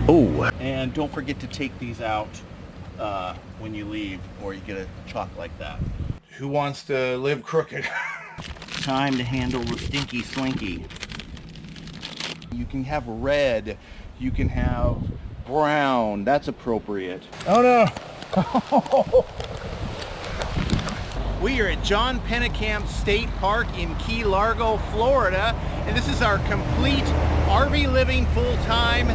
Oh, and don't forget to take these out when you leave, or you get a chalk like that. Who wants to live crooked? Time to handle the stinky slinky. You can have red, you can have brown, that's appropriate. Oh no! We are at John Pennekamp State Park in Key Largo, Florida, and this is our complete RV living full-time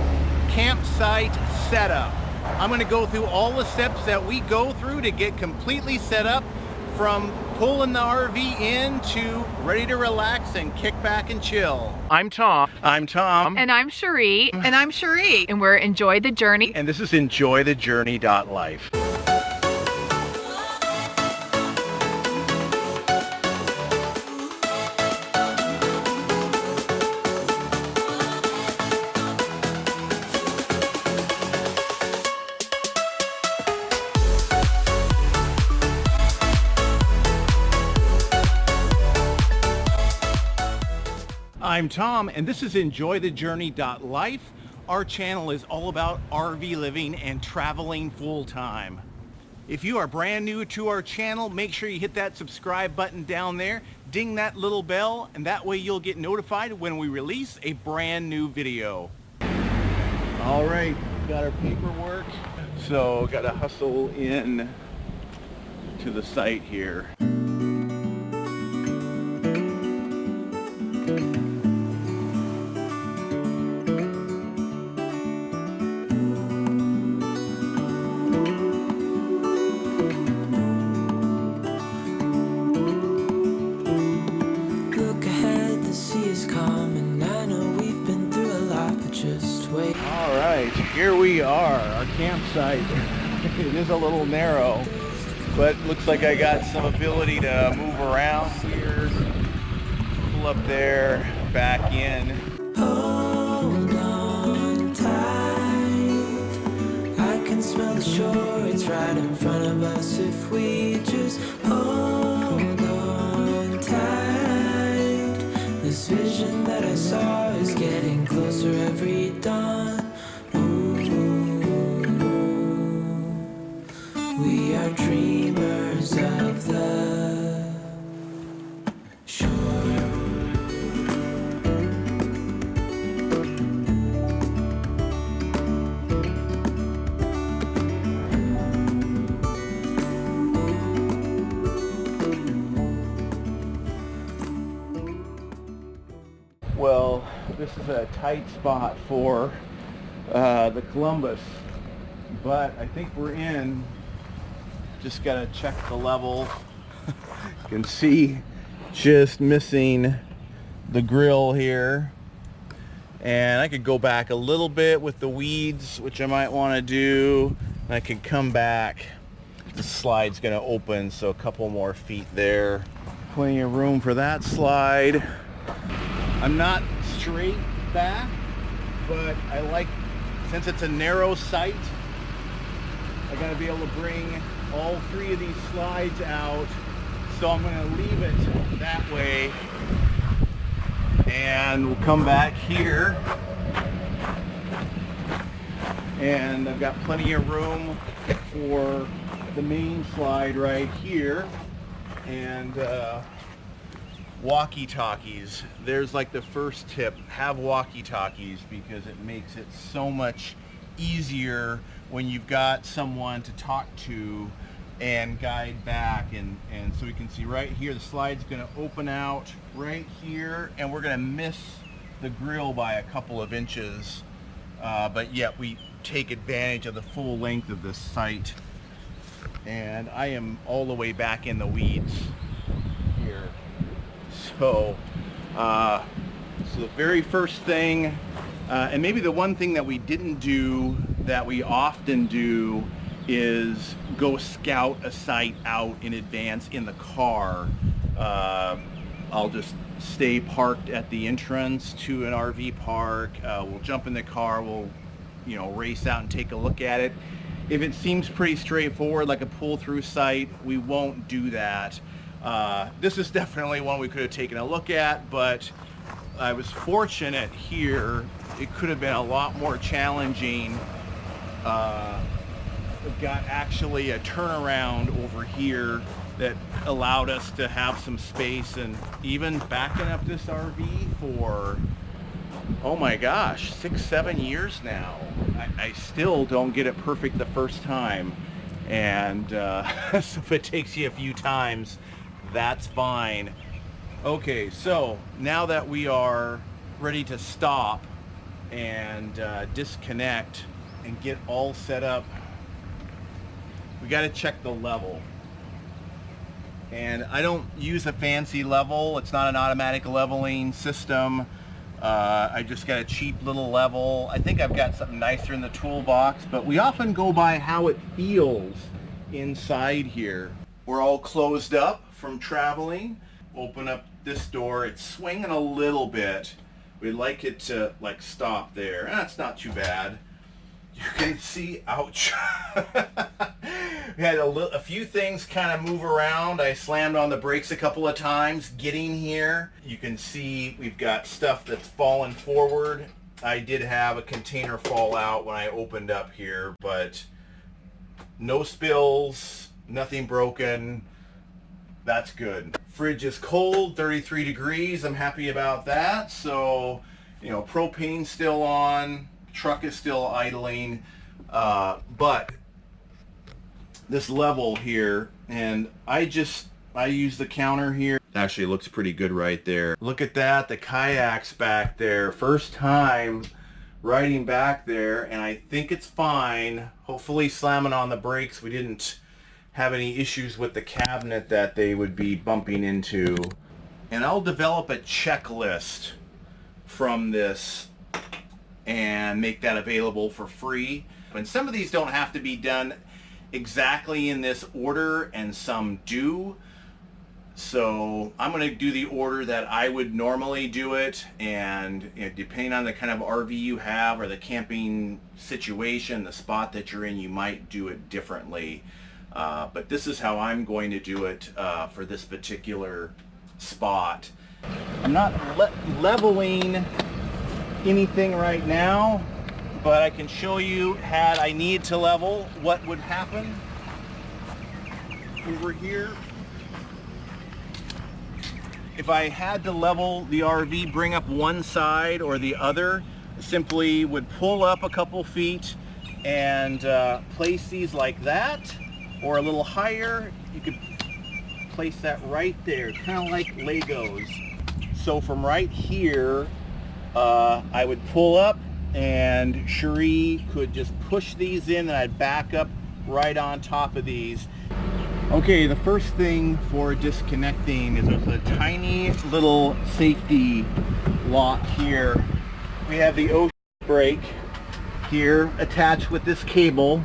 campsite setup. I'm going to go through all the steps that we go through to get completely set up, from pulling the RV in to ready to relax and kick back and chill. I'm Tom. I'm Tom. And I'm Cherie. And I'm Cherie. And we're Enjoy the Journey. And this is EnjoyTheJourney.Life. I'm Tom, and this is EnjoyTheJourney.Life. Our channel is all about RV living and traveling full-time. If you are brand new to our channel, make sure you hit that subscribe button down there, ding that little bell, and that way you'll get notified when we release a brand new video. All right, got our paperwork, so got to hustle in to the site here. Here we are, our campsite. It is a little narrow, but looks like I got some ability to move around here. Pull up there, back in. Hold on tight. I can smell the shore, it's right in front of us if we just hold on tight. This vision that I saw is getting closer every dawn. We are dreamers of the shore. Well, this is a tight spot for the Columbus, but I think we're in. Just gotta check the level. You can see just missing the grill here, and I could go back a little bit with the weeds, which I might want to do. And I could come back. The slide's gonna open, so a couple more feet there. Plenty of room for that slide. I'm not straight back, but I like, since it's a narrow site, I gotta be able to bring all three of these slides out, so I'm going to leave it that way, and we'll come back here, and I've got plenty of room for the main slide right here, and walkie-talkies. There's like the first tip: have walkie-talkies, because it makes it so much easier when you've got someone to talk to and guide back. And so we can see right here the slide's going to open out right here, and we're going to miss the grill by a couple of inches, but yet we take advantage of the full length of this site. And I am all the way back in the weeds here, so so the very first thing, and maybe the one thing that we didn't do that we often do, is go scout a site out in advance in the car. I'll just stay parked at the entrance to an RV park. We'll jump in the car, we'll race out and take a look at it. If it seems pretty straightforward, like a pull-through site, we won't do that. This is definitely one we could have taken a look at, but I was fortunate here it could have been a lot more challenging. We've got actually a turnaround over here that allowed us to have some space, and even backing up this RV for, oh my gosh, 6-7 years now. I still don't get it perfect the first time, and so if it takes you a few times, that's fine. Okay, so now that we are ready to stop and disconnect and get all set up, we got to check the level. And I don't use a fancy level. It's not an automatic leveling system. I just got a cheap little level. I think I've got something nicer in the toolbox, but we often go by how it feels inside here. We're all closed up from traveling. Open up this door. It's swinging a little bit. We'd like it to like stop there. That's not too bad. You can see, ouch. We had a few things kind of move around. I slammed on the brakes a couple of times getting here. You can see we've got stuff that's fallen forward. I did have a container fall out when I opened up here, but no spills, nothing broken. That's good. Fridge is cold, 33 degrees. I'm happy about that. So, you know, propane's still on. Truck is still idling, but this level here, and I use the counter here. Actually looks pretty good right there. Look at that, the kayak's back there. First time riding back there, and I think it's fine. Hopefully slamming on the brakes, we didn't have any issues with the cabinet that they would be bumping into. And I'll develop a checklist from this and make that available for free. And some of these don't have to be done exactly in this order, and some do. So I'm going to do the order that I would normally do it, and you know, depending on the kind of RV you have or the camping situation, the spot that you're in, you might do it differently. But this is how I'm going to do it for this particular spot. I'm not leveling anything right now, but I can show you, had I need to level, what would happen over here. If I had to level the RV, bring up one side or the other, simply would pull up a couple feet and place these like that, or a little higher. You could place that right there, kind of like Legos. So from right here, I would pull up, and Cherie could just push these in, and I'd back up right on top of these. Okay, the first thing for disconnecting is there's a tiny little safety lock here. We have the ocean brake here attached with this cable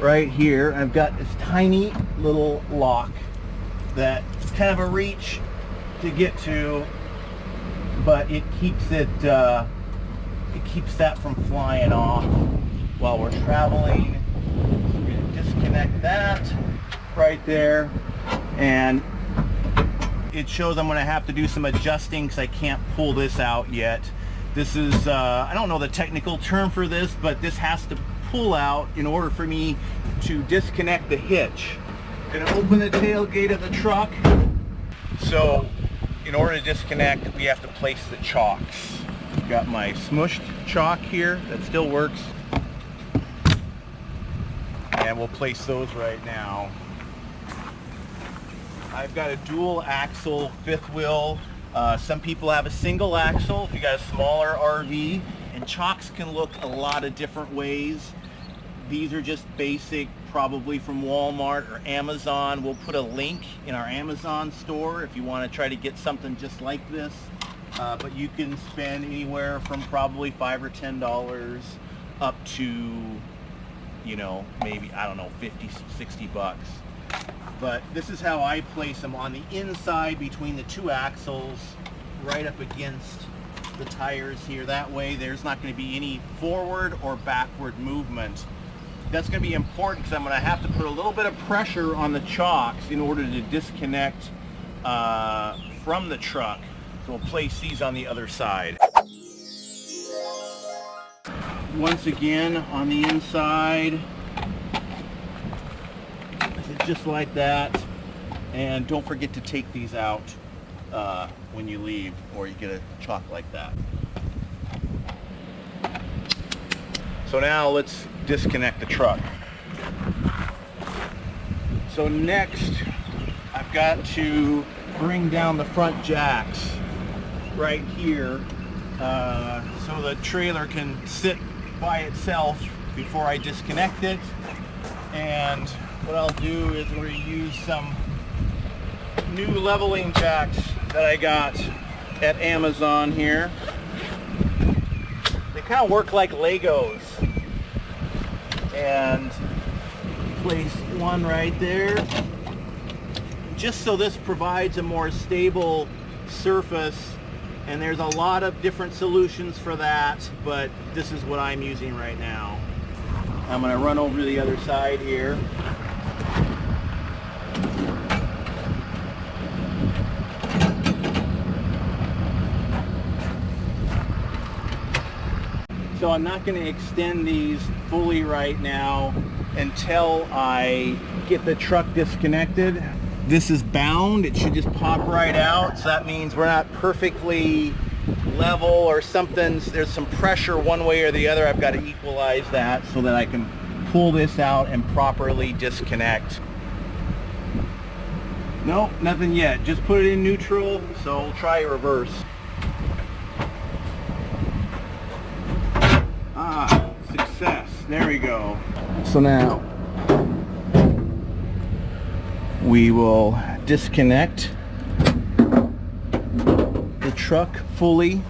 right here. I've got this tiny little lock that's kind of a reach to get to, but it keeps that from flying off while we're traveling. So we're going to disconnect that right there, and it shows I'm going to have to do some adjusting because I can't pull this out yet. This is I don't know the technical term for this, but this has to pull out in order for me to disconnect the hitch. I'm going to open the tailgate of the truck. So in order to disconnect, we have to place the chocks. I've got my smushed chock here that still works, and we'll place those right now. I've got a dual axle fifth wheel. Some people have a single axle if you got a smaller RV, and chocks can look a lot of different ways. These are just basic, probably from Walmart or Amazon. We'll put a link in our Amazon store if you want to try to get something just like this. But you can spend anywhere from probably $5 or $10 up to, you know, maybe, I don't know, 50, 60 bucks. But this is how I place them on the inside between the two axles, right up against the tires here. That way there's not going to be any forward or backward movement. That's going to be important because I'm going to have to put a little bit of pressure on the chocks in order to disconnect from the truck. So we'll place these on the other side. once again on the inside, just like that. And don't forget to take these out when you leave, or you get a chalk like that. So now let's disconnect the truck. So next, I've got to bring down the front jacks right here so the trailer can sit by itself before I disconnect it. And what I'll do is we're going to use some new leveling jacks that I got at Amazon here. They kind of work like Legos. And place one right there, just so this provides a more stable surface. And there's a lot of different solutions for that, but this is what I'm using right now. I'm going to run over to the other side here. So I'm not going to extend these fully right now until I get the truck disconnected. This is bound. It should just pop right out. So that means we're not perfectly level or something. There's some pressure one way or the other. I've got to equalize that so that I can pull this out and properly disconnect. Nope, nothing yet. Just put it in neutral. So we'll try reverse. Ah, success. There we go. So now we will disconnect the truck fully.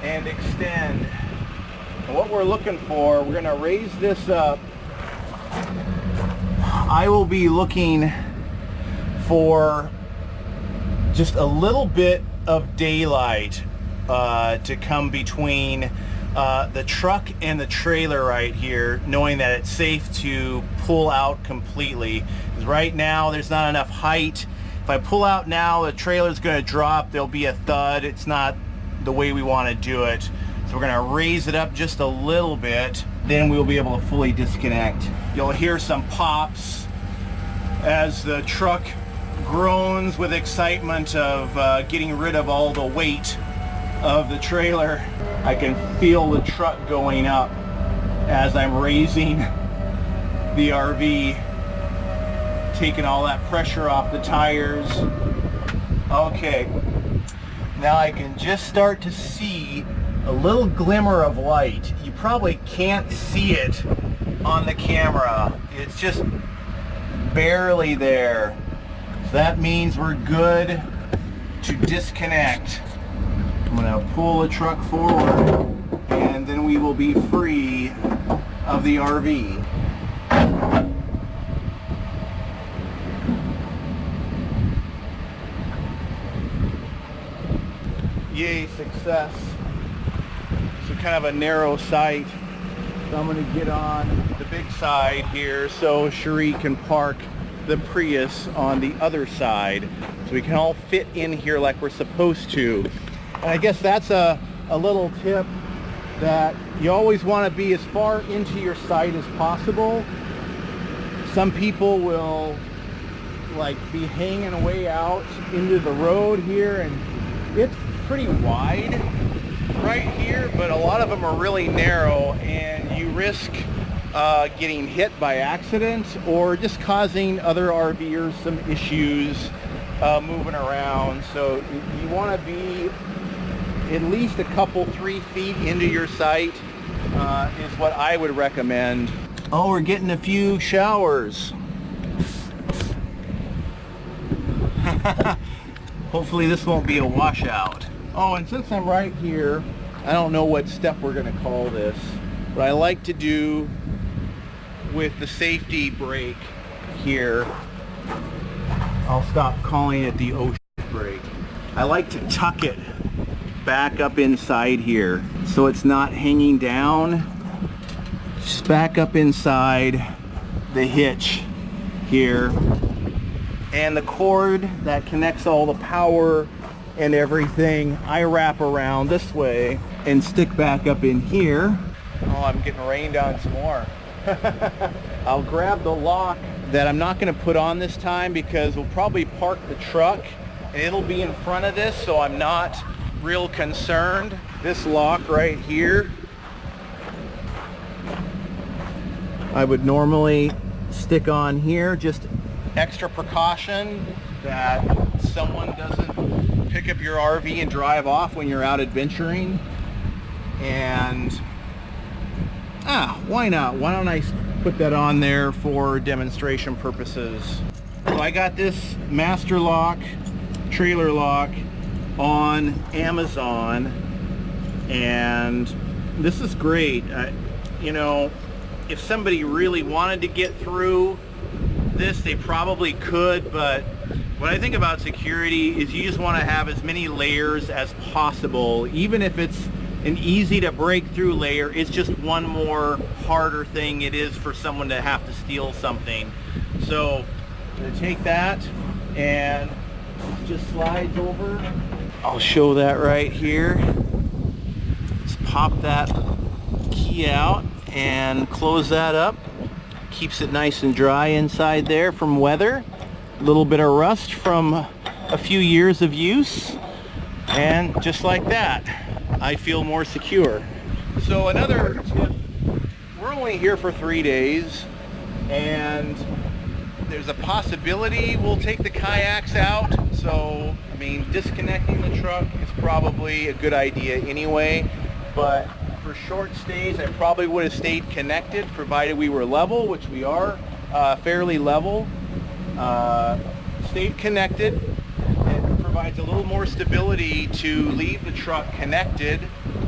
And extend. And what we're looking for, we're going to raise this up. I will be looking for just a little bit of daylight to come between the truck and the trailer right here, knowing that it's safe to pull out completely. 'Cause right now there's not enough height. If I pull out now, the trailer's going to drop. There'll be a thud. It's not the way we want to do it. So we're going to raise it up just a little bit. Then we'll be able to fully disconnect. You'll hear some pops as the truck groans with excitement of getting rid of all the weight of the trailer. I can feel the truck going up as I'm raising the RV, taking all that pressure off the tires. Okay, now I can just start to see a little glimmer of light. You probably can't see it on the camera. It's just barely there. So that means we're good to disconnect. I'm going to pull the truck forward and then we will be free of the RV. Yay, success. So kind of a narrow sight. So I'm going to get on the big side here so Cherie can park the Prius on the other side so we can all fit in here like we're supposed to. And I guess that's a little tip, that you always want to be as far into your sight as possible. Some people will like be hanging way out into the road here, and it's pretty wide right here, but a lot of them are really narrow, and you risk getting hit by accident or just causing other RVers some issues moving around. So you want to be at least a couple 3 feet into your sight is what I would recommend. Oh, we're getting a few showers. Hopefully this won't be a washout. Oh, and since I'm right here, I don't know what step we're going to call this. What I like to do with the safety brake here, I'll stop calling it the ocean brake. I like to tuck it back up inside here so it's not hanging down. Just back up inside the hitch here. And the cord that connects all the power and everything, I wrap around this way and stick back up in here. Oh, I'm getting rained on some more. I'll grab the lock that I'm not going to put on this time because we'll probably park the truck and it'll be in front of this, so I'm not real concerned. This lock right here, I would normally stick on here, just extra precaution that someone doesn't pick up your RV and drive off when you're out adventuring. And why not? Why don't I put that on there for demonstration purposes? So I got this master lock, trailer lock on Amazon, and this is great. You know, if somebody really wanted to get through this, they probably could, but what I think about security is you just want to have as many layers as possible. Even if it's an easy to break through layer, it's just one more harder thing it is for someone to have to steal something. So I'm going to take that and it just slides over. I'll show that right here. Just pop that key out and close that up. Keeps it nice and dry inside there from weather. A little bit of rust from a few years of use, and just like that, I feel more secure. So another tip, we're only here for 3 days, and there's a possibility we'll take the kayaks out. So, I mean, disconnecting the truck is probably a good idea anyway, but for short stays, I probably would have stayed connected, provided we were level, which we are, fairly level. Stayed connected. It provides a little more stability to leave the truck connected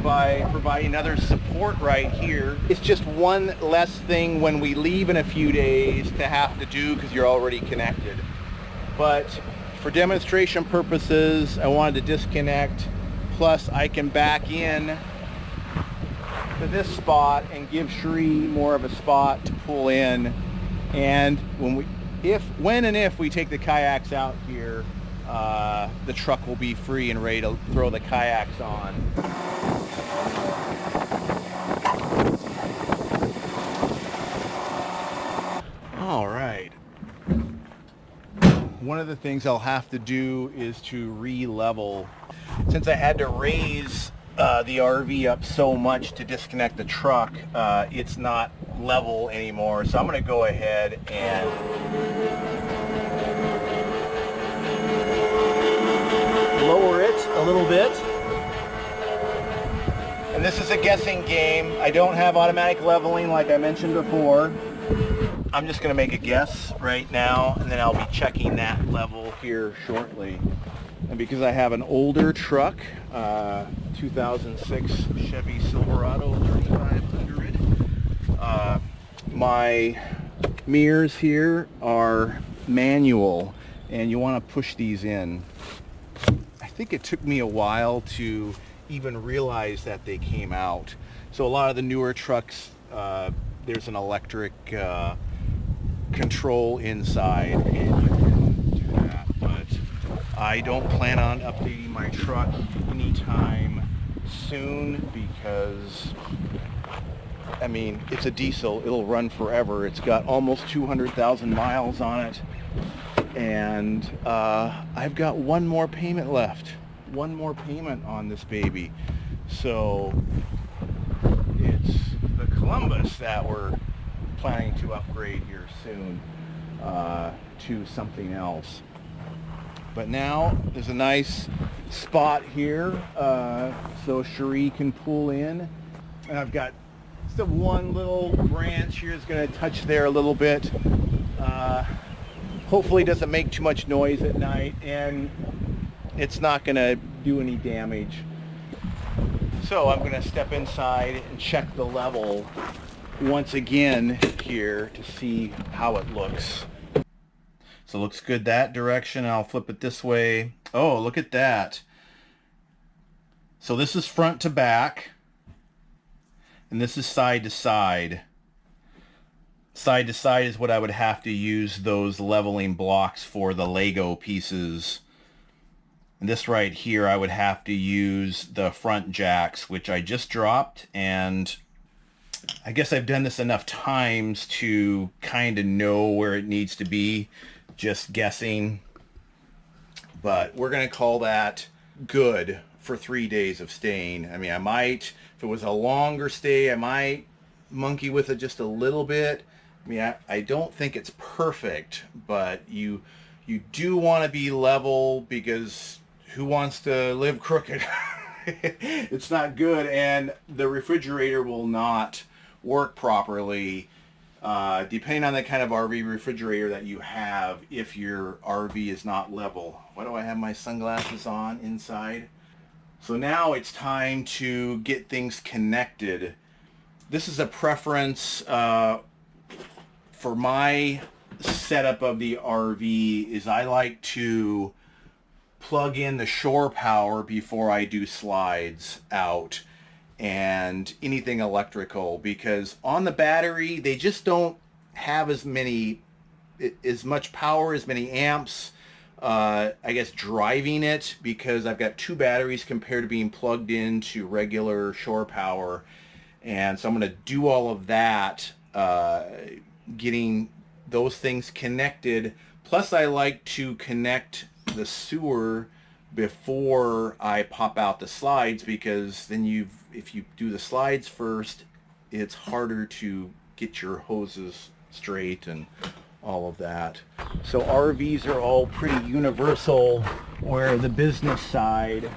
by providing other support right here. It's just one less thing when we leave in a few days to have to do because you're already connected. But for demonstration purposes, I wanted to disconnect, plus I can back in to this spot and give Cherie more of a spot to pull in. And when and if we take the kayaks out here, the truck will be free and ready to throw the kayaks on. All right. One of the things I'll have to do is to re-level. Since I had to raise the RV up so much to disconnect the truck, it's not level anymore. So I'm going to go ahead and lower it a little bit. And this is a guessing game. I don't have automatic leveling like I mentioned before. I'm just going to make a guess right now, and then I'll be checking that level here shortly. And because I have an older truck, 2006 Chevy Silverado 3500, my mirrors here are manual, and you want to push these in. I think it took me a while to even realize that they came out. So a lot of the newer trucks, there's an electric control inside, and you can do that. But I don't plan on updating my truck anytime soon because, I mean, it's a diesel. It'll run forever. It's got almost 200,000 miles on it. And I've got one more payment left. One more payment on this baby. So it's the Columbus that we're planning to upgrade here soon to something else. But now there's a nice spot here so Cherie can pull in. And I've got just one little branch here that's going to touch there a little bit. Hopefully it doesn't make too much noise at night, and it's not going to do any damage. So I'm going to step inside and check the level once again here to see how it looks. So it looks good that direction. I'll flip it this way. Oh, look at that. So this is front to back, and this is side to side. Side to side is what I would have to use those leveling blocks for the Lego pieces. And this right here, I would have to use the front jacks, which I just dropped, and I guess I've done this enough times to kind of know where it needs to be, just guessing. But we're going to call that good for 3 days of staying. I mean, I might, if it was a longer stay, I might monkey with it just a little bit. I mean, I don't think it's perfect, but you do want to be level, because who wants to live crooked? It's not good, and the refrigerator will not work properly depending on the kind of RV refrigerator that you have, if your RV is not level. Why do I have my sunglasses on inside? So now it's time to get things connected. This is a preference for my setup of the RV, is I like to plug in the shore power before I do slides out and anything electrical, because on the battery they just don't have as much power, as many amps, I guess, driving it, because I've got 2 batteries compared to being plugged into regular shore power. And so I'm going to do all of that, getting those things connected. Plus I like to connect the sewer before I pop out the slides, because then if you do the slides first, it's harder to get your hoses straight and all of that. So RVs are all pretty universal, where the business side,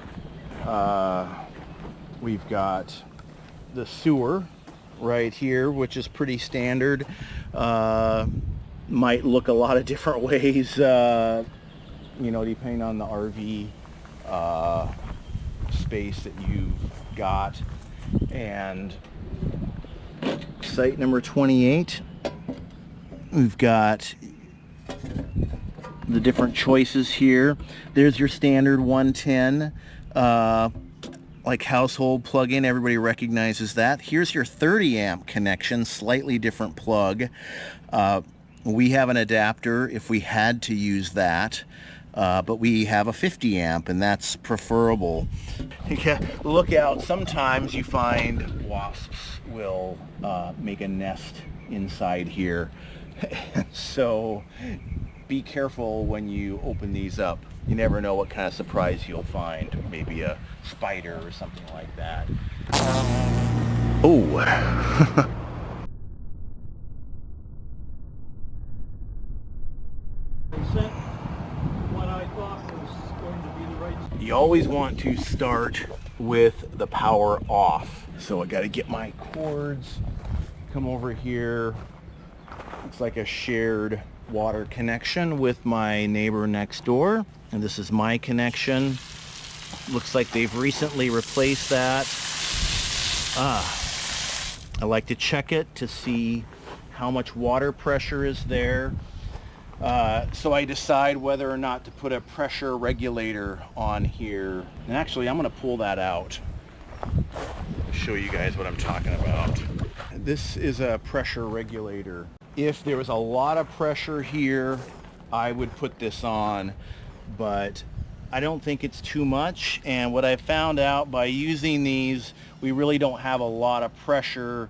we've got the sewer right here, which is pretty standard. Might look a lot of different ways, you know, depending on the RV space that you've got. And site number 28, we've got the different choices here. There's your standard 110 like household plug-in. Everybody recognizes that. Here's your 30 amp connection, slightly different plug. We have an adapter if we had to use that, but we have a 50 amp, and that's preferable. Look out, sometimes you find wasps will make a nest inside here. So be careful when you open these up. You never know what kind of surprise you'll find. Maybe a spider or something like that. Oh. You always want to start with the power off. So I got to get my cords, come over here. It's like a shared water connection with my neighbor next door, and this is my connection. Looks like they've recently replaced that. I like to check it to see how much water pressure is there. So I decide whether or not to put a pressure regulator on here. And actually, I'm going to pull that out. Show you guys what I'm talking about. This is a pressure regulator. If there was a lot of pressure here, I would put this on, but I don't think it's too much. And what I found out by using these, we really don't have a lot of pressure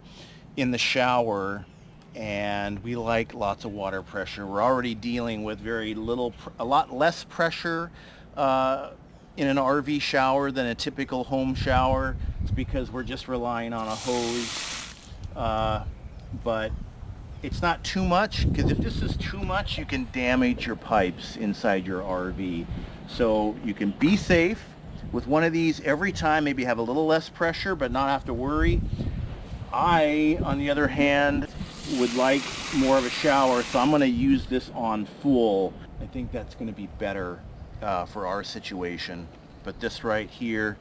in the shower, and we like lots of water pressure. We're already dealing with a lot less pressure in an RV shower than a typical home shower. It's because we're just relying on a hose, but it's not too much, because if this is too much, you can damage your pipes inside your RV. So you can be safe with one of these every time, maybe have a little less pressure, but not have to worry. I, on the other hand, would like more of a shower, so I'm going to use this on full. I think that's going to be better for our situation. But this right here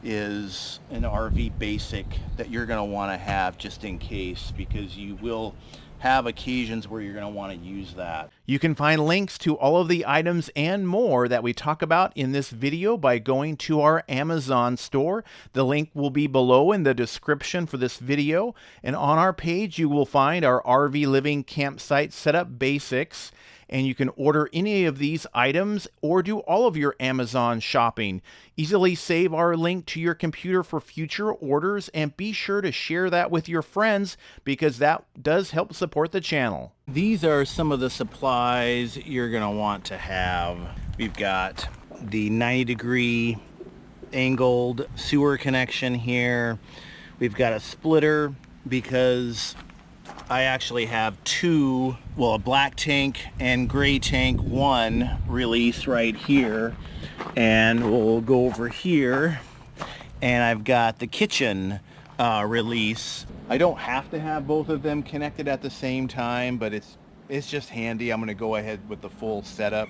is an RV basic that you're going to want to have just in case, because you will have occasions where you're going to want to use that. You can find links to all of the items and more that we talk about in this video by going to our Amazon store. The link will be below in the description for this video. And on our page, you will find our RV living campsite setup basics. and you can order any of these items or do all of your Amazon shopping. Easily save our link to your computer for future orders, and be sure to share that with your friends because that does help support the channel. These are some of the supplies you're going to want to have. We've got the 90-degree angled sewer connection here. We've got a splitter because I actually have two, well, a black tank and gray tank, one release right here, and we'll go over here, and I've got the kitchen release. I don't have to have both of them connected at the same time, but it's just handy. I'm going to go ahead with the full setup.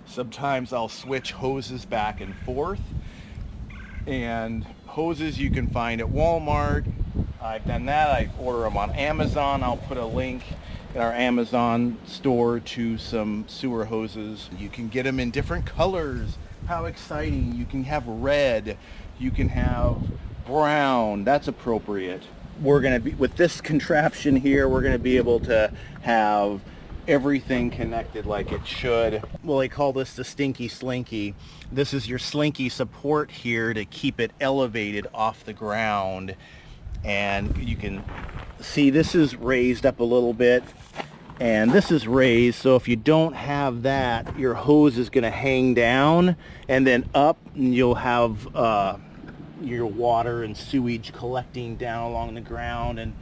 Sometimes I'll switch hoses back and forth, and hoses you can find at Walmart. I've done that. I order them on Amazon. I'll put a link in our Amazon store to some sewer hoses. You can get them in different colors. How exciting. You can have red. You can have brown. That's appropriate. We're going to be, with this contraption here, we're going to be able to have everything connected like it should. Well, they call this the Stinky Slinky. This is your slinky support here to keep it elevated off the ground. And you can see this is raised up a little bit, and this is raised, so if you don't have that, your hose is going to hang down and then up, and you'll have your water and sewage collecting down along the ground, and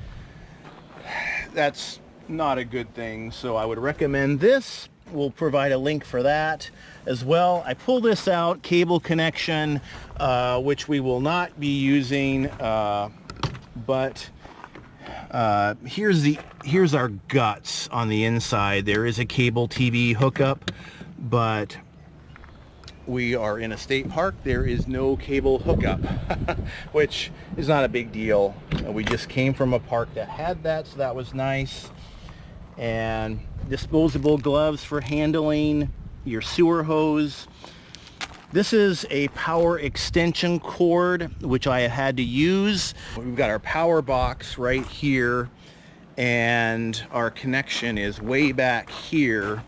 that's not a good thing. So I would recommend this. We'll provide a link for that as well. I pull this out, cable connection, which we will not be using, but here's our guts on the inside. There is a cable TV hookup, but we are in a state park. There is no cable hookup, which is not a big deal. We just came from a park that had that, so that was nice. And disposable gloves for handling your sewer hose. This is a power extension cord, which I had to use. We've got our power box right here, and our connection is way back here,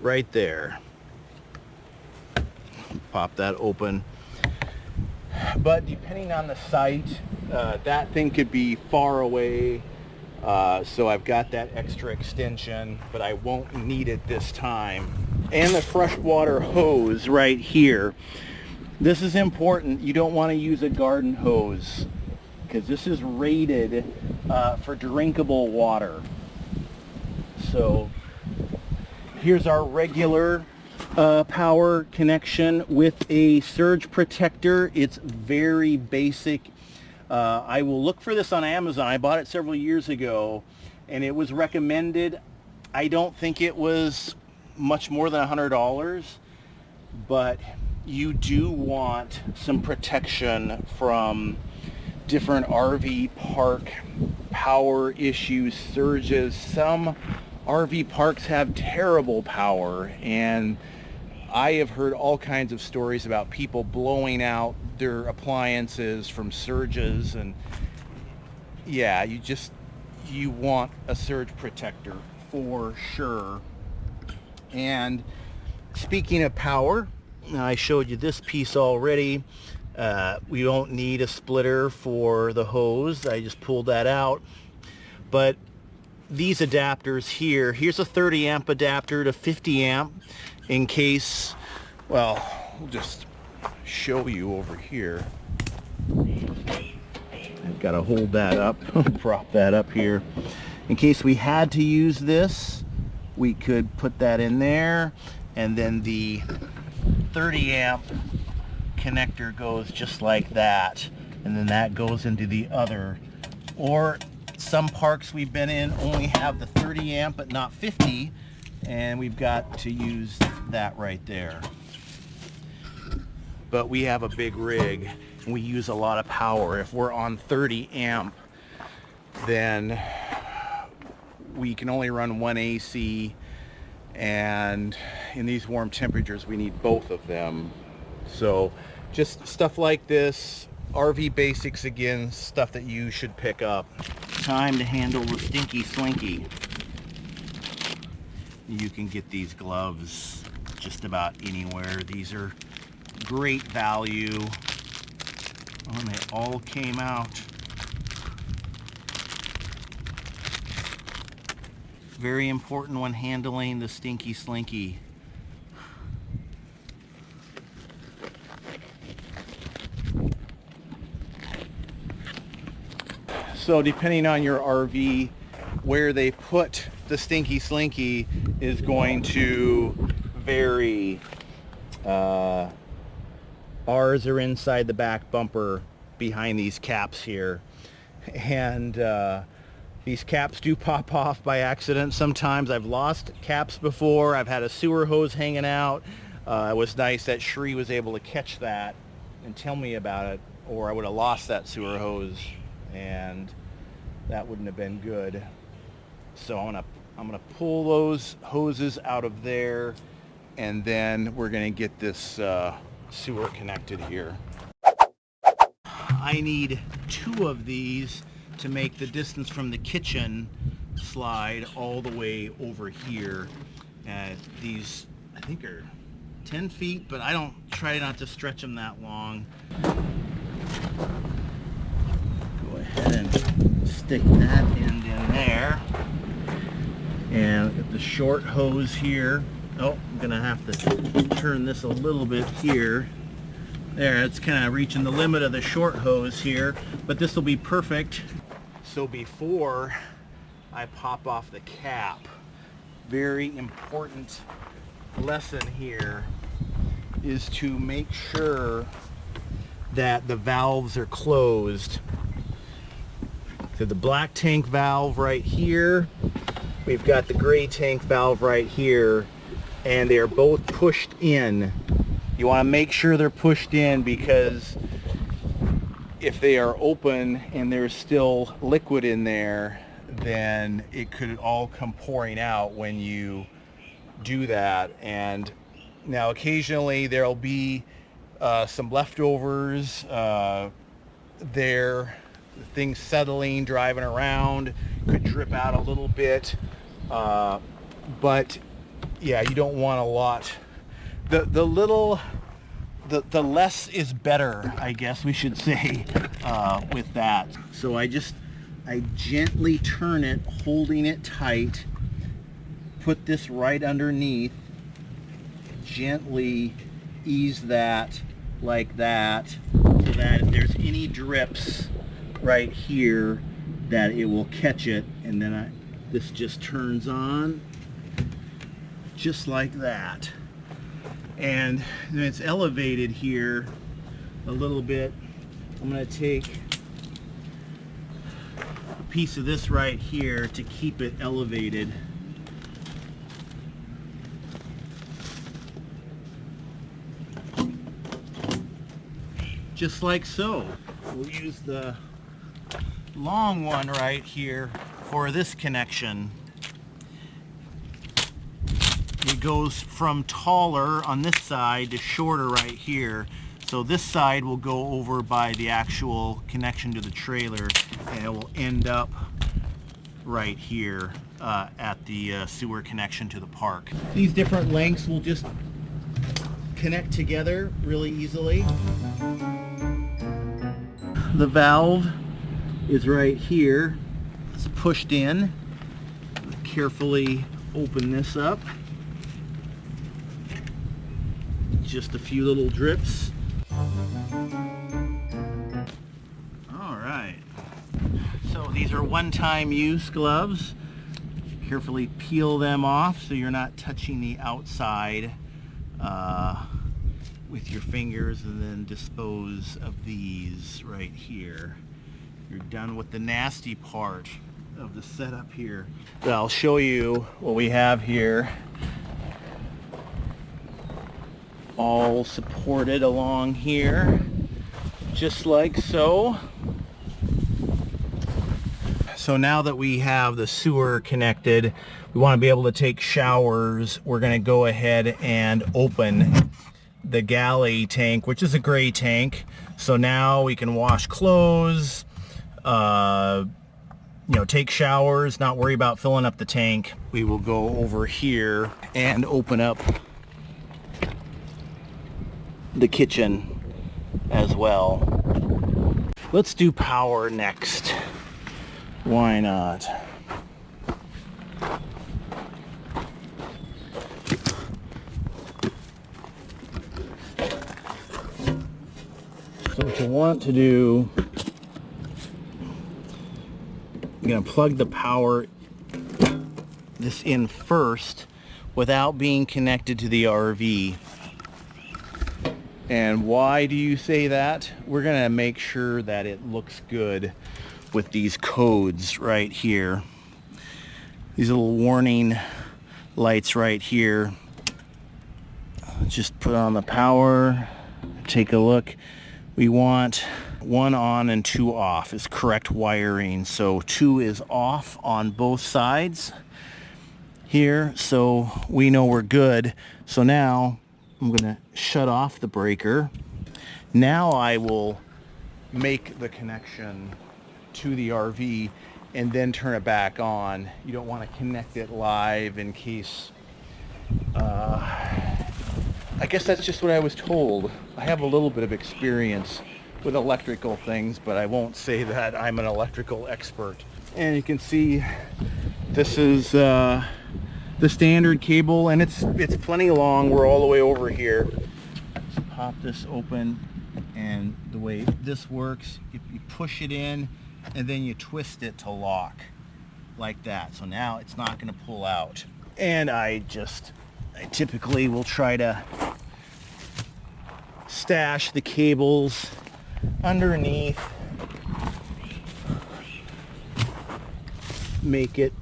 right there. Pop that open. But depending on the site, that thing could be far away. So I've got that extra extension, but I won't need it this time. And the freshwater hose right here. This is important. You don't want to use a garden hose because this is rated for drinkable water. So here's our regular power connection with a surge protector. It's very basic. I will look for this on Amazon. I bought it several years ago, and it was recommended. I don't think it was much more than $100, but you do want some protection from different RV park power issues, surges. Some RV parks have terrible power, and I have heard all kinds of stories about people blowing out their appliances from surges, and yeah, you want a surge protector for sure. And speaking of power, I showed you this piece already. We don't need a splitter for the hose. I just pulled that out. But these adapters here, here's a 30 amp adapter to 50 amp in case, well, we'll just show you over here. I've got to hold that up, prop that up here. In case we had to use this, we could put that in there, and then the 30 amp connector goes just like that, and then that goes into the other. Or some parks we've been in only have the 30 amp but not 50, and we've got to use that right there. But we have a big rig and we use a lot of power. If we're on 30 amp, then we can only run one AC, and in these warm temperatures we need both of them. So just stuff like this, RV basics again, stuff that you should pick up. Time to handle the Stinky Slinky. You can get these gloves just about anywhere. These are great value. Oh, and they all came out. Very important when handling the Stinky Slinky. So depending on your RV, where they put the Stinky Slinky is going to vary. Ours are inside the back bumper behind these caps here. And these caps do pop off by accident sometimes. I've lost caps before. I've had a sewer hose hanging out. It was nice that Cherie was able to catch that and tell me about it, or I would have lost that sewer hose, and that wouldn't have been good. So I'm gonna pull those hoses out of there, and then we're gonna get this sewer connected here. I need 2 of these to make the distance from the kitchen slide all the way over here. These I think are 10 feet, but I don't try not to stretch them that long. Go ahead and stick that end in there. And the short hose here. Oh, I'm gonna have to turn this a little bit here. There, it's kind of reaching the limit of the short hose here, but this will be perfect. So before I pop off the cap, very important lesson here is to make sure that the valves are closed. So the black tank valve right here, we've got the gray tank valve right here, and they are both pushed in. You want to make sure they're pushed in, because if they are open and there's still liquid in there, then it could all come pouring out when you do that. And now occasionally there'll be some leftovers there, things settling, driving around, could drip out a little bit, but yeah, you don't want a lot. The less is better, I guess we should say, with that. So I gently turn it, holding it tight, put this right underneath, gently ease that like that, so that if there's any drips right here, that it will catch it, and then this just turns on just like that. And then it's elevated here a little bit. I'm going to take a piece of this right here to keep it elevated. Just like so. We'll use the long one right here for this connection. It goes from taller on this side to shorter right here. So this side will go over by the actual connection to the trailer, and it will end up right here at the sewer connection to the park. These different lengths will just connect together really easily. The valve is right here. It's pushed in. Carefully open this up. Just a few little drips. All right. So these are one-time use gloves. Carefully peel them off so you're not touching the outside with your fingers, and then dispose of these right here. You're done with the nasty part of the setup here. But I'll show you what we have here. All supported along here, just like so. So now that we have the sewer connected, we want to be able to take showers. We're going to go ahead and open the galley tank, which is a gray tank. So now we can wash clothes, take showers, not worry about filling up the tank. We will go over here and open up the kitchen as well. Let's do power next. Why not? So what you want to do, you're going to plug the power this in first without being connected to the RV. And why do you say that? We're going to make sure that it looks good with these codes right here. These little warning lights right here. Just put on the power, take a look. We want 1 on and 2 off is correct wiring. So 2 is off on both sides here, so we know we're good. So now I'm gonna shut off the breaker. Now I will make the connection to the RV and then turn it back on. You don't want to connect it live in case, I guess that's just what I was told. I have a little bit of experience with electrical things, but I won't say that I'm an electrical expert. And you can see this is the standard cable, and it's plenty long. We're all the way over here. So pop this open, and the way this works, you push it in and then you twist it to lock like that. So now it's not going to pull out. And I typically will try to stash the cables underneath, make it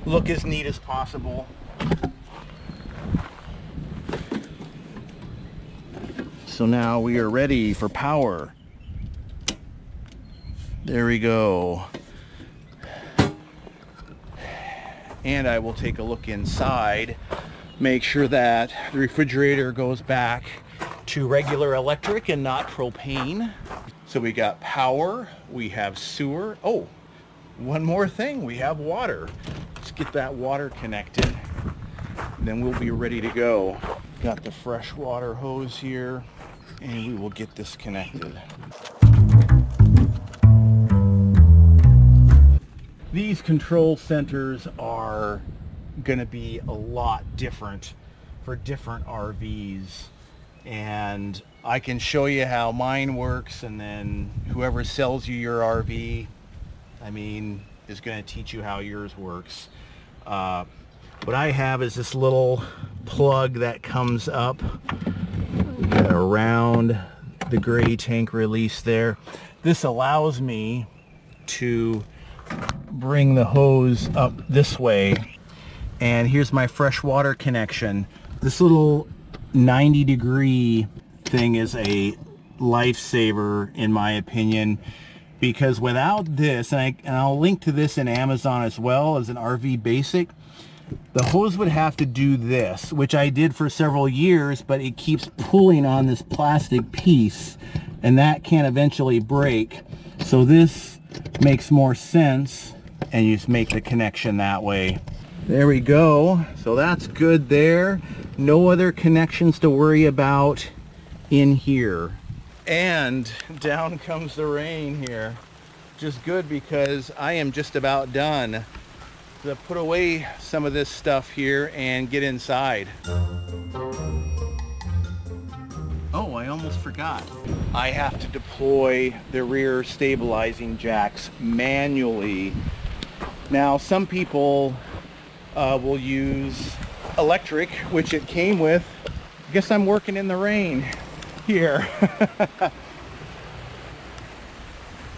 look as neat as possible. So now we are ready for power. There we go. And I will take a look inside, make sure that the refrigerator goes back to regular electric and not propane. So we got power, we have sewer. Oh, one more thing, we have water. Let's get that water connected, then we'll be ready to go. Got the fresh water hose here, and we will get this connected. These control centers are going to be a lot different for different RVs, and I can show you how mine works, and then whoever sells you your RV, is going to teach you how yours works. What I have is this little plug that comes up around the gray tank release there. This allows me to bring the hose up this way, and here's my fresh water connection. This little 90-degree thing is a lifesaver in my opinion, because without this, and I'll link to this in Amazon as well as an RV Basic, the hose would have to do this, which I did for several years, but it keeps pulling on this plastic piece, and that can eventually break. So this makes more sense, and you just make the connection that way. There we go. So that's good there. No other connections to worry about in here. And down comes the rain here. Just good, because I am just about done to put away some of this stuff here and get inside. Oh, I almost forgot. I have to deploy the rear stabilizing jacks manually. Now, some people will use electric, which it came with. I guess I'm working in the rain here.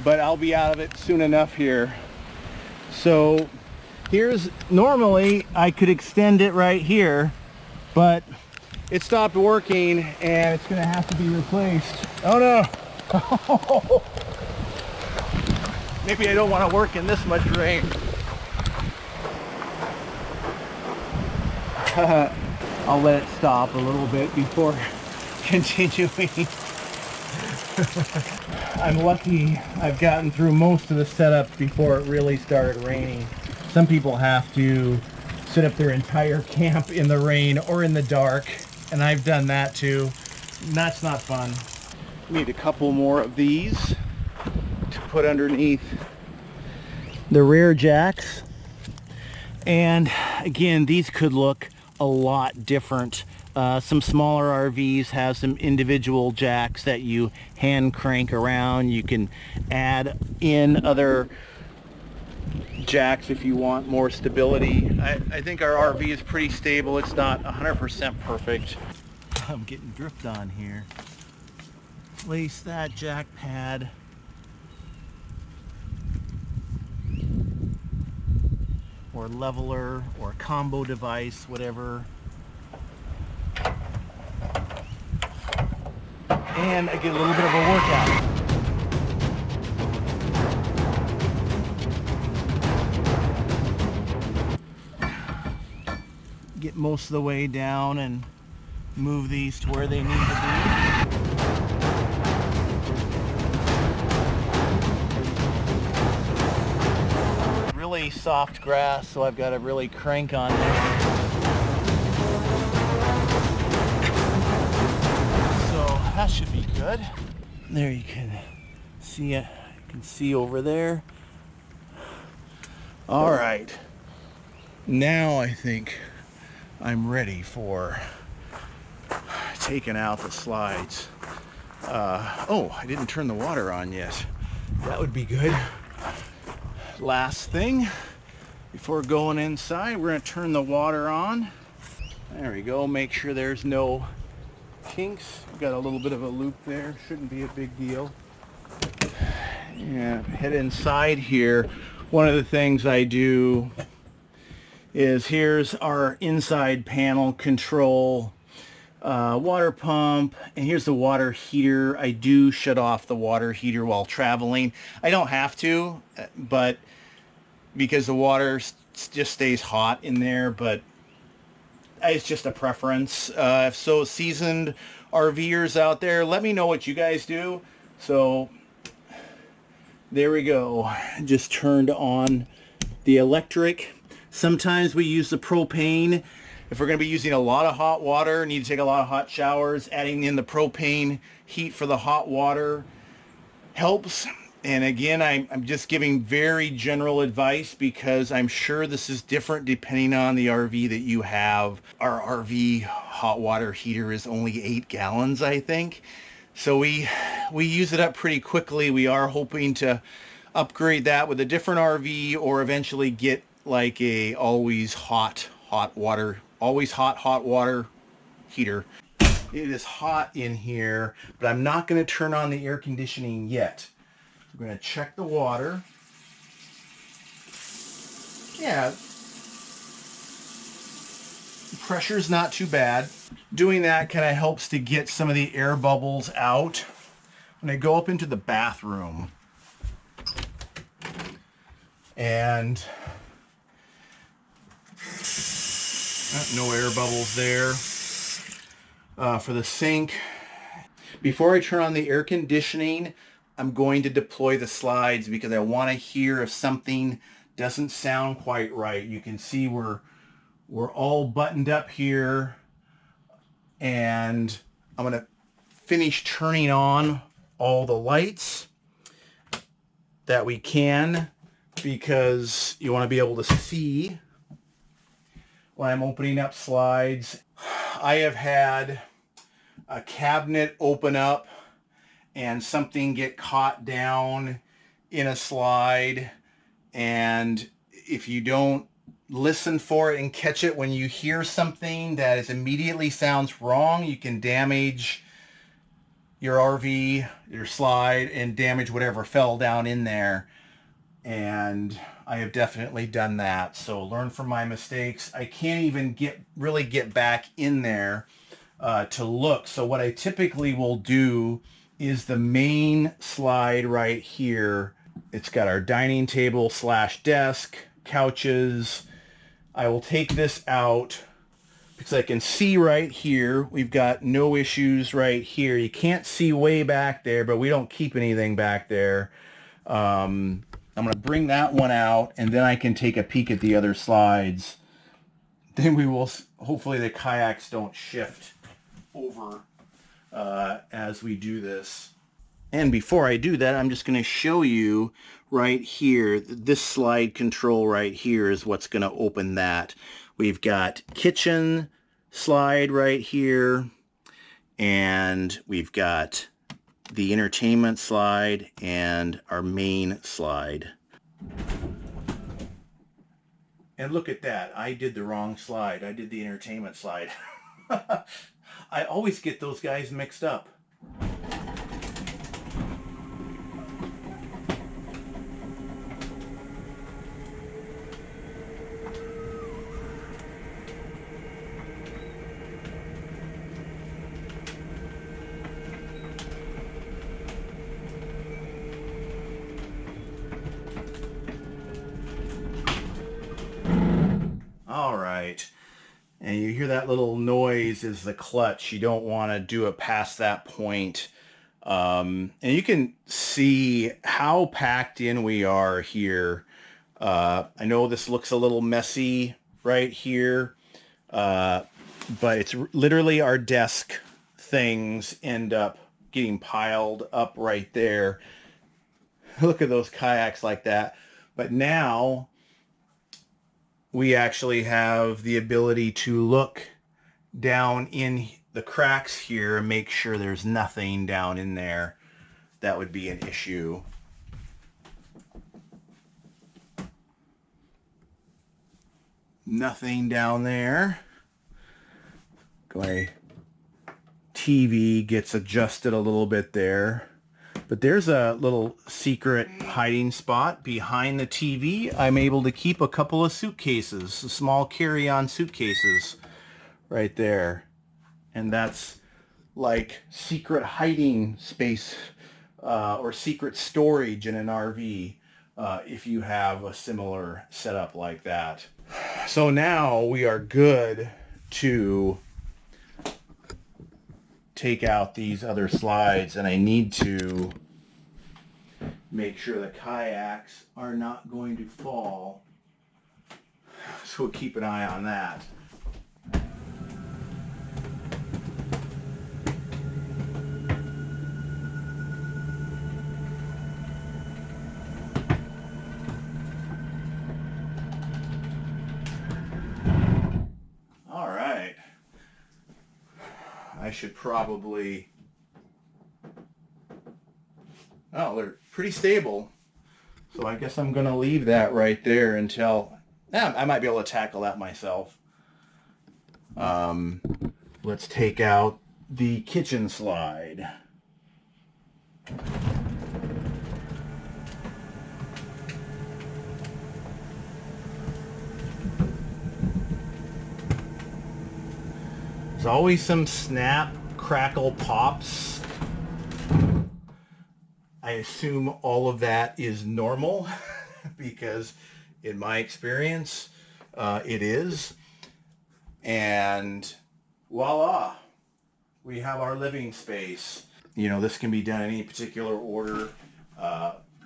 But I'll be out of it soon enough here. So normally I could extend it right here, but it stopped working and it's gonna have to be replaced. Oh no. Maybe I don't want to work in this much rain. I'll let it stop a little bit before continuing. I'm lucky I've gotten through most of the setup before it really started raining. Some people have to set up their entire camp in the rain or in the dark, and I've done that too. That's not fun. Need a couple more of these to put underneath the rear jacks. And again, these could look a lot different. Some smaller RVs have some individual jacks that you hand crank around. You can add in other jacks if you want more stability. I think our RV is pretty stable. It's not 100% perfect. I'm getting dripped on here. Place that jack pad. Or leveler or combo device, whatever. And I get a little bit of a workout. Get most of the way down and move these to where they need to be. Really soft grass, so I've got to really crank on there. So that should be good. There you can see it. You can see over there. All right. Now I think I'm ready for taking out the slides. Oh, I didn't turn the water on yet. That would be good. Last thing, before going inside, we're going to turn the water on. There we go. Make sure there's no kinks. Got a little bit of a loop there. Shouldn't be a big deal. Yeah, head inside here. One of the things I do is here's our inside panel control, water pump, and here's the water heater. I do shut off the water heater while traveling. I don't have to, but because the water just stays hot in there, but it's just a preference. So seasoned RVers out there, let me know what you guys do. So there we go. Just turned on the electric. Sometimes we use the propane. If we're going to be using a lot of hot water, need to take a lot of hot showers, adding in the propane heat for the hot water helps. And again, I'm just giving very general advice because I'm sure this is different depending on the RV that you have. Our RV hot water heater is only 8 gallons, I think. So we use it up pretty quickly. We are hoping to upgrade that with a different RV or eventually get like a always hot water heater. It is hot in here, but I'm not going to turn on the air conditioning yet. We're going to check the water. Yeah, pressure's not too bad. Doing that kind of helps to get some of the air bubbles out. When I go up into the bathroom, and no air bubbles there. For the sink, before I turn on the air conditioning, I'm going to deploy the slides because I want to hear if something doesn't sound quite right. You can see we're all buttoned up here, and I'm going to finish turning on all the lights that we can because you want to be able to see when I'm opening up slides. I have had a cabinet open up and something get caught down in a slide, and if you don't listen for it and catch it when you hear something that is immediately sounds wrong, you can damage your RV, your slide, and damage whatever fell down in there. And I have definitely done that. So learn from my mistakes. I can't even really get back in there to look. So what I typically will do is the main slide right here. It's got our dining table / desk, couches. I will take this out So I can see right here, we've got no issues right here. You can't see way back there, but we don't keep anything back there. I'm going to bring that one out, and then I can take a peek at the other slides. Then we will, hopefully the kayaks don't shift over as we do this. And before I do that, I'm just going to show you right here, this slide control right here is what's going to open that. We've got kitchen slide right here, and we've got the entertainment slide and our main slide. And look at that, I did the wrong slide. I did the entertainment slide. I always get those guys mixed up. All right, and you hear that little noise is the clutch. You don't want to do it past that point. And you can see how packed in we are here. I know this looks a little messy right here, but it's literally our desk things end up getting piled up right there. Look at those kayaks like that. But now we actually have the ability to look down in the cracks here and make sure there's nothing down in there that would be an issue. Nothing down there. My TV gets adjusted a little bit there. But there's a little secret hiding spot behind the TV. I'm able to keep a couple of suitcases, small carry-on suitcases right there. And that's like secret hiding space or secret storage in an RV if you have a similar setup like that. So now we are good to take out these other slides, and I need to make sure the kayaks are not going to fall, so we'll keep an eye on that. All right. I should probably... Oh, they're pretty stable. So I guess I'm going to leave that right there until... I might be able to tackle that myself. Let's take out the kitchen slide. There's always some snap, crackle, pops. I assume all of that is normal because in my experience, it is. And voila, we have our living space. You know, this can be done in any particular order.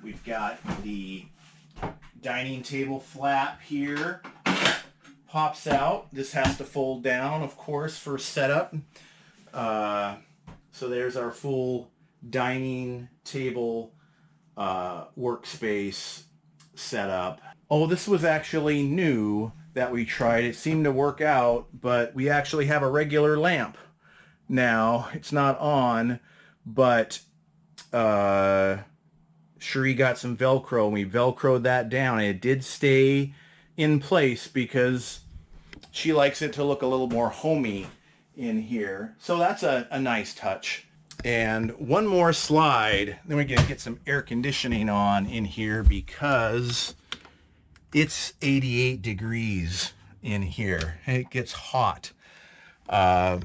We've got the dining table flap here. Pops out. This has to fold down, of course, for setup. So there's our full dining table workspace setup. Oh, this was actually new that we tried. It seemed to work out, but we actually have a regular lamp now. It's not on, but Cherie got some Velcro and we Velcroed that down. And it did stay in place because she likes it to look a little more homey in here. So that's a nice touch. And one more slide, then we're going to get some air conditioning on in here because it's 88 degrees in here. It gets hot. Now,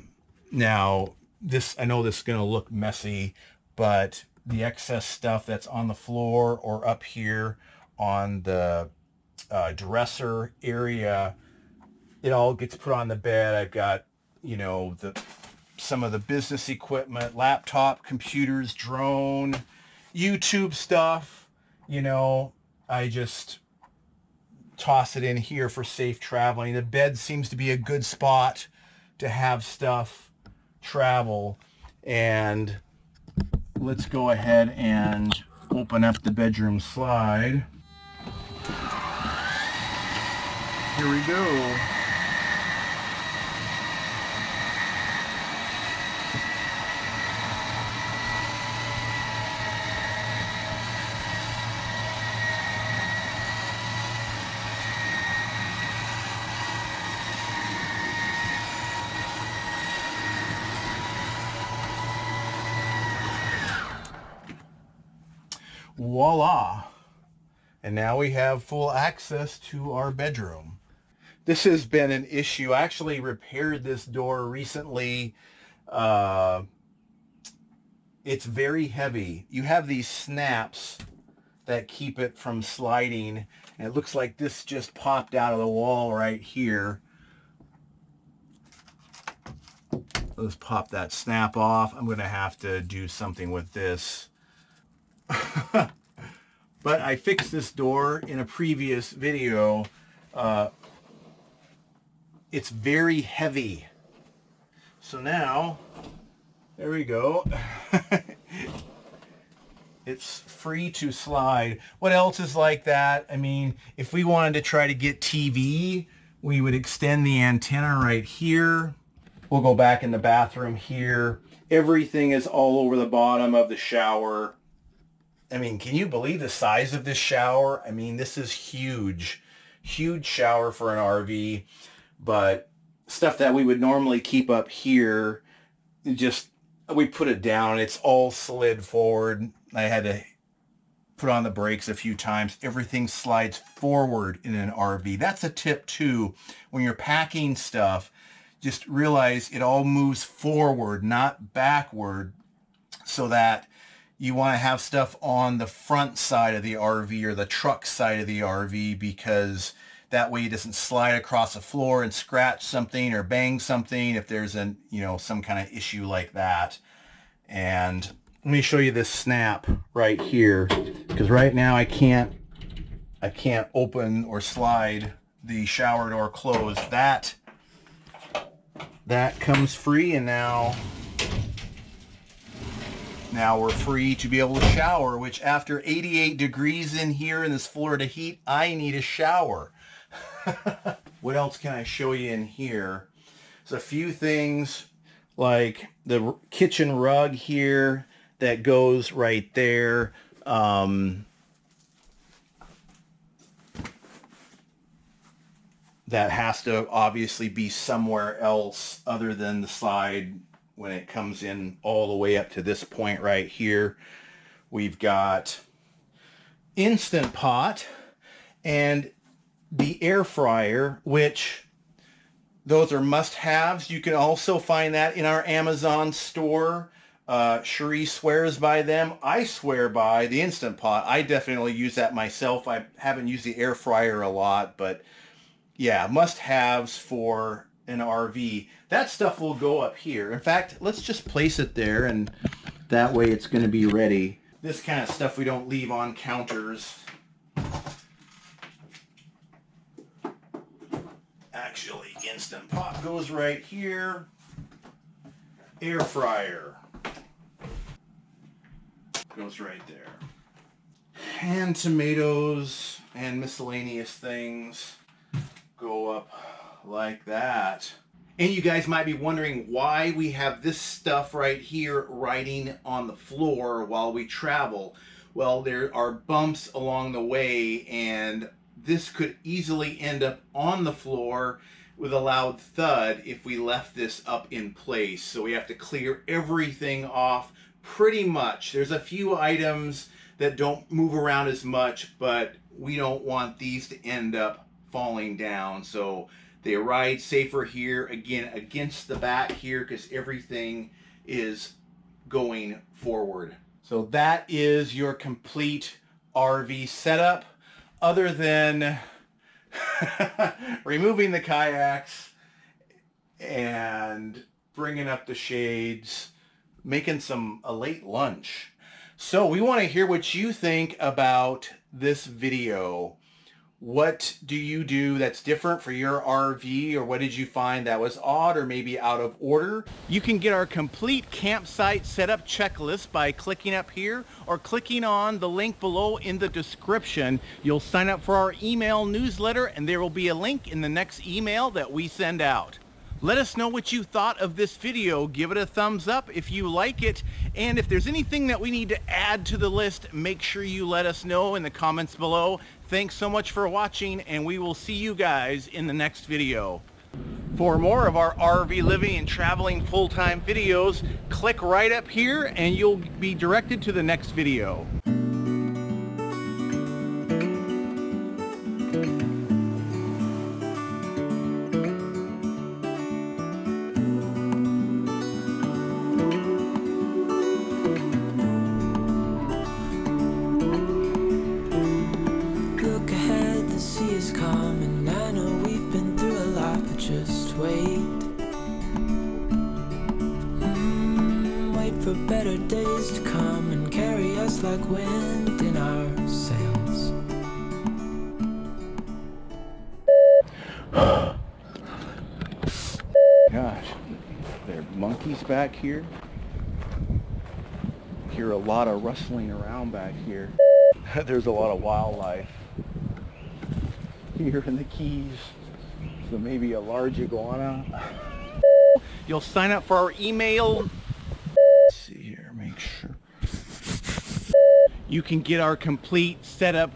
I know this is going to look messy, but the excess stuff that's on the floor or up here on the dresser area it all gets put on the bed. I've got, you know, some of the business equipment, laptop, computers, drone, YouTube stuff. You know, I just toss it in here for safe traveling. The bed seems to be a good spot to have stuff travel. And let's go ahead and open up the bedroom slide. Here we go. Voila. And now we have full access to our bedroom. This has been an issue. I actually repaired this door recently. It's very heavy. You have these snaps that keep it from sliding. And it looks like this just popped out of the wall right here. Let's pop that snap off. I'm going to have to do something with this. But I fixed this door in a previous video. It's very heavy. So now, there we go. It's free to slide. What else is like that? I mean, if we wanted to try to get TV, we would extend the antenna right here. We'll go back in the bathroom here. Everything is all over the bottom of the shower. I mean, can you believe the size of this shower? I mean, this is huge. Huge shower for an RV. But stuff that we would normally keep up here, just, we put it down. It's all slid forward. I had to put on the brakes a few times. Everything slides forward in an RV. That's a tip too. When you're packing stuff, just realize it all moves forward, not backward, so that you want to have stuff on the front side of the RV or the truck side of the RV, because that way it doesn't slide across the floor and scratch something or bang something if there's an, you know, some kind of issue like that. And let me show you this snap right here, because right now I can't open or slide the shower door closed. That comes free, and now we're free to be able to shower, which after 88 degrees in here in this Florida heat, I need a shower. What else can I show you in here? There's a few things like the kitchen rug here that goes right there. That has to obviously be somewhere else other than the side when it comes in all the way up to this point right here. We've got Instant Pot and the air fryer, which those are must-haves. You can also find that in our Amazon store. Cherie swears by them. I swear by the Instant Pot. I definitely use that myself. I haven't used the air fryer a lot, but yeah, must-haves for an RV. That stuff will go up here. In fact, let's just place it there, and that way it's going to be ready. This kind of stuff we don't leave on counters. Actually, Instant Pot goes right here. Air fryer goes right there. And tomatoes and miscellaneous things go up like that. And you guys might be wondering why we have this stuff right here riding on the floor while we travel. Well, there are bumps along the way, and this could easily end up on the floor with a loud thud if we left this up in place. So we have to clear everything off pretty much. There's a few items that don't move around as much, but we don't want these to end up falling down. So they ride safer here, again, against the back here, because everything is going forward. So that is your complete RV setup. Other than removing the kayaks and bringing up the shades, making a late lunch. So we want to hear what you think about this video. What do you do that's different for your RV, or what did you find that was odd or maybe out of order? You can get our complete campsite setup checklist by clicking up here or clicking on the link below in the description. You'll sign up for our email newsletter and there will be a link in the next email that we send out. Let us know what you thought of this video. Give it a thumbs up if you like it. And if there's anything that we need to add to the list, make sure you let us know in the comments below. Thanks so much for watching, and we will see you guys in the next video. For more of our RV living and traveling full-time videos, click right up here and you'll be directed to the next video. Just wait, wait for better days to come and carry us like wind in our sails. Gosh, there are monkeys back here. Hear a lot of rustling around back here. There's a lot of wildlife here in the Keys. So maybe a large iguana. You'll sign up for our email. Let's see here, make sure. You can get our complete setup